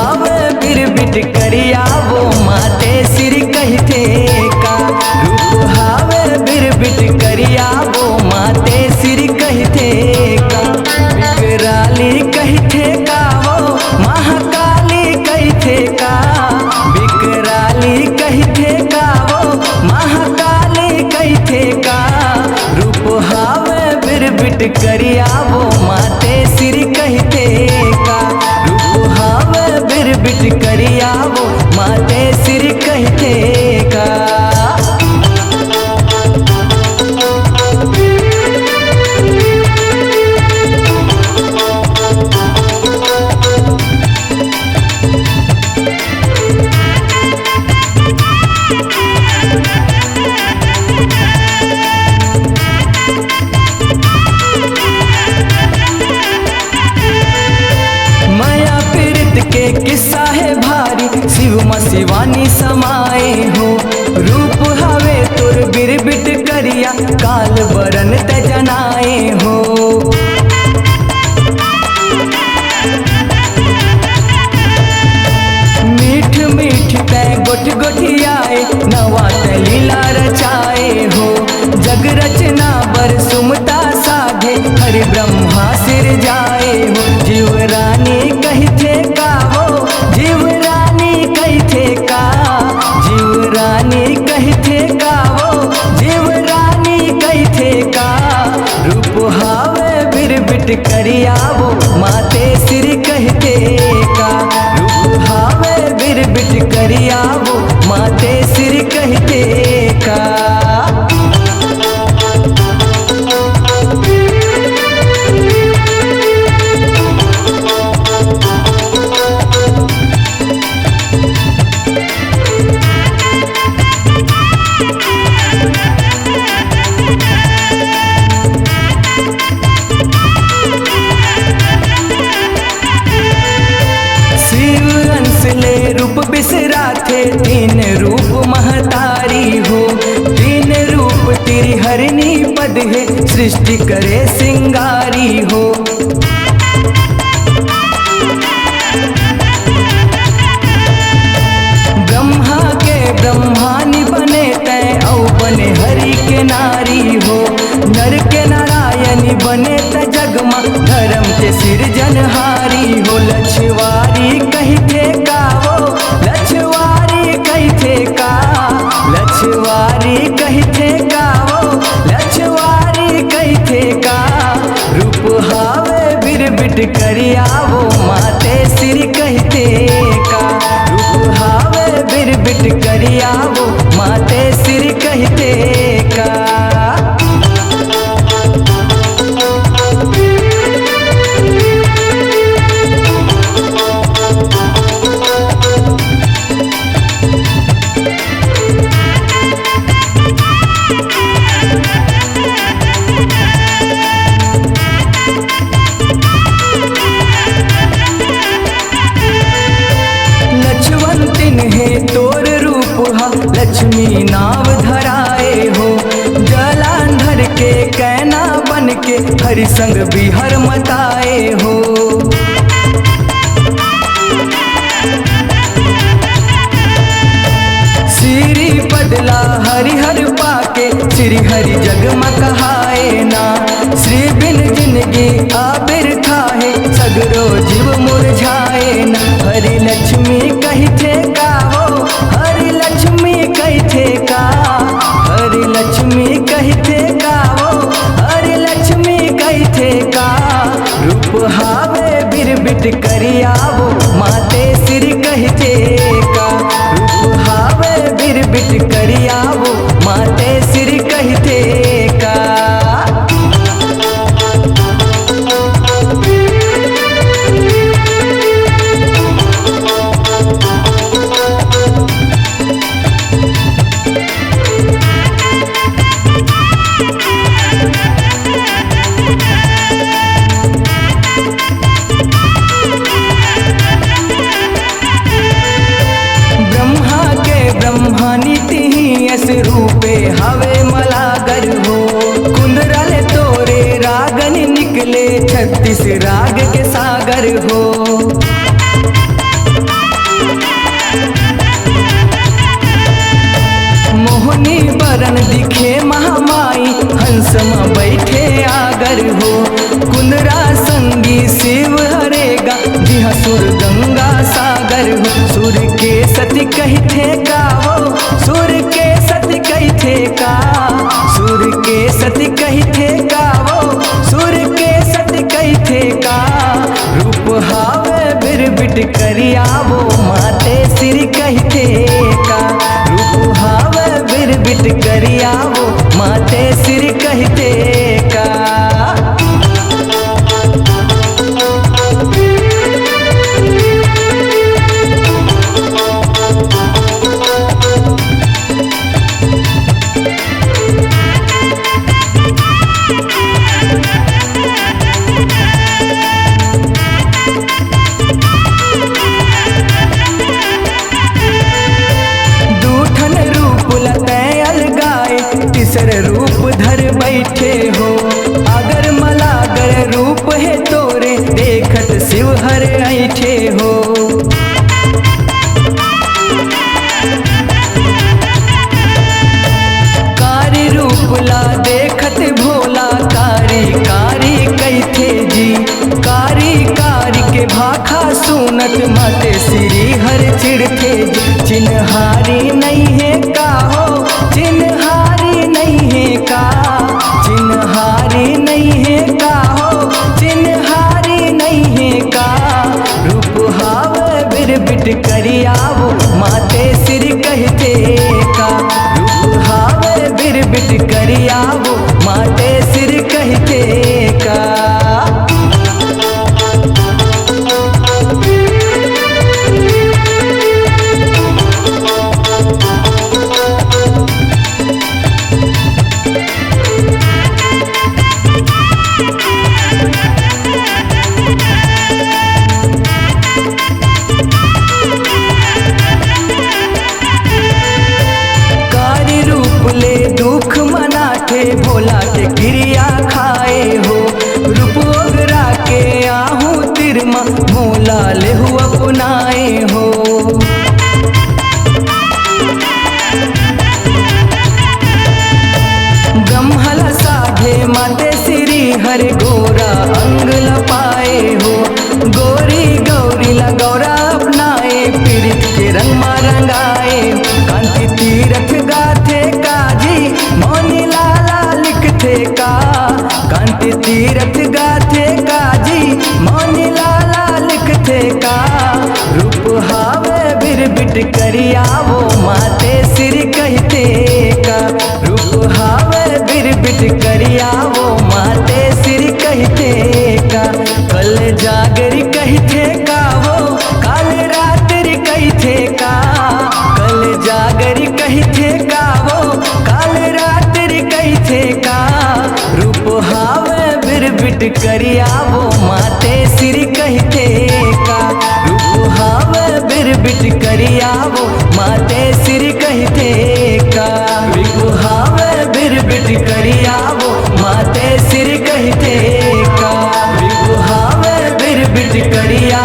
हावे बिरबिट करिया वो माते सिर कहते का। रूप हावे बिरबिट करिया वो माते सिर कहते का। विकराली कहते का वो महाकाली कहते का। विकराली कहते का वो महाकाली कहते का। रूप हावे बिरबिट करिया वो माते सिर कहते का। रूप हावे बिरबिट करिया वो माते सिर कहते का। माया पीड़ित के किस्सा है भारी, शिव में शिवानी समाए हो। रूप हवे तुर बिरबिट करिया, काल बरन ते जनाए हो। मीठ मीठ ते गोट गोटियाए, नवा ते लीला रचाए हो। जग रचना बर सुमता साधे, हरि ब्रह्मा सिर जाए हो। जीवरानी कहते का वो, जीवरानी कहते का। जीवरानी कहते का वो, जीवरानी कहते का। रूप हावे बिरबिट करिया वो माते सिर कहते का। रूप हावे बिरबिट करिया वो माते सिर कहते का। शिव अंश ले रूप बिसरा थे, तीन रूप महतारी हो। तीन रूप तेरी हरिणी पद है, सृष्टि करे सिंगारी हो। ब्रह्मा के ब्रह्मानी बने तय, औ बने हरि के नारी हो। नर के नारायणी बने त जगमा, धर्म के सिरजनहारी हो। लछवारी कहते का वो, लछवारी कहते का। लछवारी कहते का वो, लछवारी कहते का। रूप हावे बिरबिट करिया वो माते सिर कहते का। रूप हावे बिरबिट करिया वो माते सिर कहते का। लक्ष्मण है तोर रूप हा, लक्ष्मी नाव धराए हो। जलांधर के कैना बन के, हरि संग बिहर मताए हो। श्री बदला हरिहर पाके, श्री हरि जगमा कहाए ना। श्री बिन जिंदगी आबिर खाए, सगरो जीव मुरझाए ना। हरि लक्ष्मी कहते का वो, हरि लक्ष्मी कहते का। हरि लक्ष्मी कहते का वो, हरि लक्ष्मी कहते का। रूप हावे बिरबिट करिया वो माते सिर कहते का। रूप हावे बिरबिट करिया वो माते सिर कहते का। सुर के सती कही थे का वो सुर के सती कही थे का सुर के सती कही थे का वो सुर के सती कही थे का रूप हावे बिरबिट करिया वो माते सिर कही थे का रूप हावे बिरबिट करिया वो माते सिर कही थे का। तीसर रूप धर बैठे हो अगर मलागर रूप है तोरे देखत शिव हर ऐठे हो। कारी रूप ला देखत भोला कारी कारी कैथे जी कारी कारी के भाखा सुनत माते श्री हर चिड़थे चिन्हारी नहीं है का हो चिन्हारी नहीं है का चिन्हारी नहीं है का हो चिन्हारी नहीं है का रूप हावे बिरबिट करिया वो माते सिर कहते का रूप हावे बिरबिट करिया वो माते सिर कहते का। दुख मनाथे भोला के क्रिया खाए हो रूप ओगरा के आहू तिरमा मोला लेहु अपनाए हो। ब्रह्मला साधे माते श्री हर गोरा अंग लपाए हो गोरी गौरी ला गौरा अपनाए पीड़ित के रंग मा रंगाए कांति तीरथ गाथे काजी मौनी लाला लिखथे का कांति तीरथ गाथे काजी मौनी लाला लिखथे का रूप हावे बिरबिट करिया वो माते सिर कहते का रूप हावे बिरबिट करिया वो माते सिर कहते का। कल जागरी कहते का वो काल रात्रि कहते का कल जागरी कहते का वो काल रात्रि कहते का रूप हावे बिरबिट करिया वो माते सिर कहते का रूप हावे बिरबिट करिया वो माते सिर कहते का रूप हावे बिरबिट करिया वो माते सिर कहते का रूप हावे बिरबिट करिया